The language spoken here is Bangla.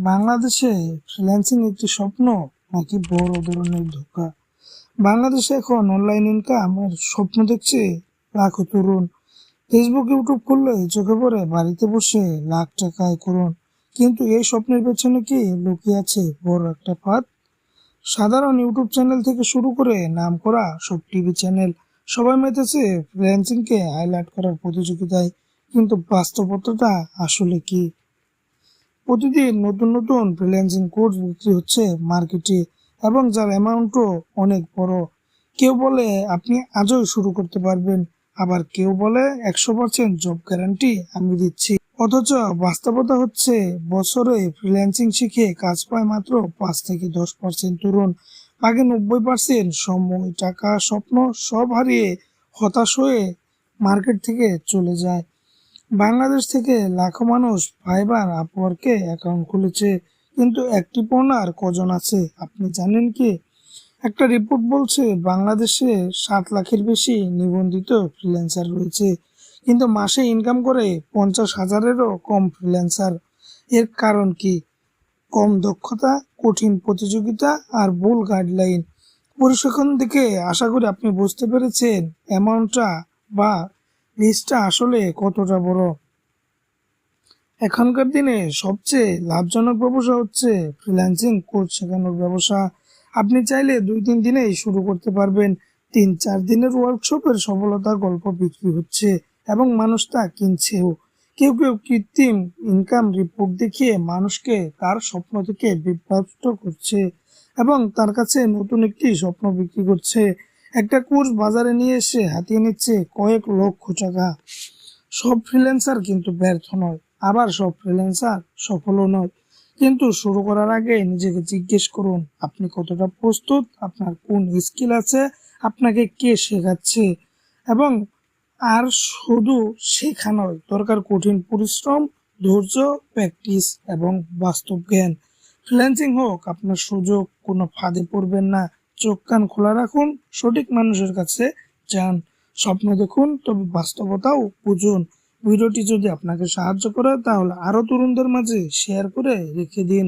বাংলাদেশে ফ্রিল্যান্সিং একটি স্বপ্ন নাকি বড় ধরনের ধোঁকা? বাংলাদেশে এখন অনলাইন ইনকামের স্বপ্ন দেখছে লাখো তরুণ। ফেসবুক ইউটিউব খুললে চোখে পড়ে বাড়িতে বসে লাখ টাকা আয় করুন। কিন্তু এই স্বপ্নের পেছনে কি লুকিয়ে আছে বড় একটা ফাঁদ? সাধারণ ইউটিউব চ্যানেল থেকে শুরু করে নাম করা সব টিভি চ্যানেল সবাই মেতেছে ফ্রিল্যান্সিংকে হাইলাইট করার প্রতিযোগিতায়। কিন্তু বাস্তবতাটা আসলে কি? প্রতিদিন নতুন নতুন ফ্রিল্যান্সিং কোর্স বিক্রি হচ্ছে মার্কেটে, এবং যার অ্যামাউন্টও অনেক বড়। কেউ বলে আপনি আজই শুরু করতে পারবেন, আবার কেউ বলে 100% জব গ্যারান্টি আমি দিচ্ছি। অথচ বাস্তবতা হচ্ছে বছরে ফ্রিল্যান্সিং শিখে কাজ পায় মাত্র 5 থেকে 10% তরুণ। বাকি 90% সময়, টাকা, স্বপ্ন সব হারিয়ে হতাশ হয়ে মার্কেট থেকে চলে যায়। বাংলাদেশ থেকে লাখো মানুষ ফাইবার, আপওয়ার্কে অ্যাকাউন্ট খুলেছে, কিন্তু অ্যাক্টিভ ওনার কজন আছে আপনি জানেন কি? একটা রিপোর্ট বলছে বাংলাদেশে 7 লাখের বেশি নিবন্ধিত ফ্রিল্যান্সার রয়েছে, কিন্তু মাসে ইনকাম করে 50,000-এরও কম ফ্রিল্যান্সার। এর কারণ কি? কম দক্ষতা, কঠিন প্রতিযোগিতা আর ভুল গাইডলাইন। পরিসংখ্যান থেকে আশা করি আপনি বুঝতে পেরেছেন অ্যামাউন্টটা বা লিস্টটা আসলে কতটা বড়। এখনকার দিনে সবচেয়ে লাভজনক ব্যবসা হচ্ছে ফ্রিল্যান্সিং কোর্স শেখানোর ব্যবসা। আপনি চাইলে 2-3 দিনেই শুরু করতে পারবেন। 3-4 দিনের ওয়ার্কশপের সফলতার গল্প বিক্রি হচ্ছে এবং মানুষ তা কিনছেও। কেউ কেউ কৃত্রিম ইনকাম রিপোর্ট দেখিয়ে মানুষকে তার স্বপ্ন থেকে বিভ্রান্ত করছে এবং তার কাছে নতুন একটি স্বপ্ন বিক্রি করছে। একটা কোর্স বাজারে নিয়ে এসে হাতিয়ে নিচ্ছে কয়েক লক্ষ টাকা। সব ফ্রিল্যান্সার কিন্তু ব্যর্থ নয়, আবার সব ফ্রিল্যান্সার সফলও নয়। কিন্তু শুরু করার আগে নিজেকে জিজ্ঞেস করুন আপনি কতটা প্রস্তুত, আপনার কোন স্কিল আছে, আপনাকে কে শেখাচ্ছে। এবং আর শুধু শেখা নয়, দরকার কঠিন পরিশ্রম, ধৈর্য, প্র্যাকটিস এবং বাস্তব জ্ঞান। ফ্রিল্যান্সিং হোক আপনার সুযোগ, কোনো ফাঁদে পড়বেন না। চোখ কান খোলা রাখুন, সঠিক মানুষের কাছে যান, স্বপ্ন দেখুন, তবে বাস্তবতাও বুঝুন। ভিডিওটি যদি আপনাকে সাহায্য করে তাহলে আরো তরুণদের মাঝে শেয়ার করে রেখে দিন।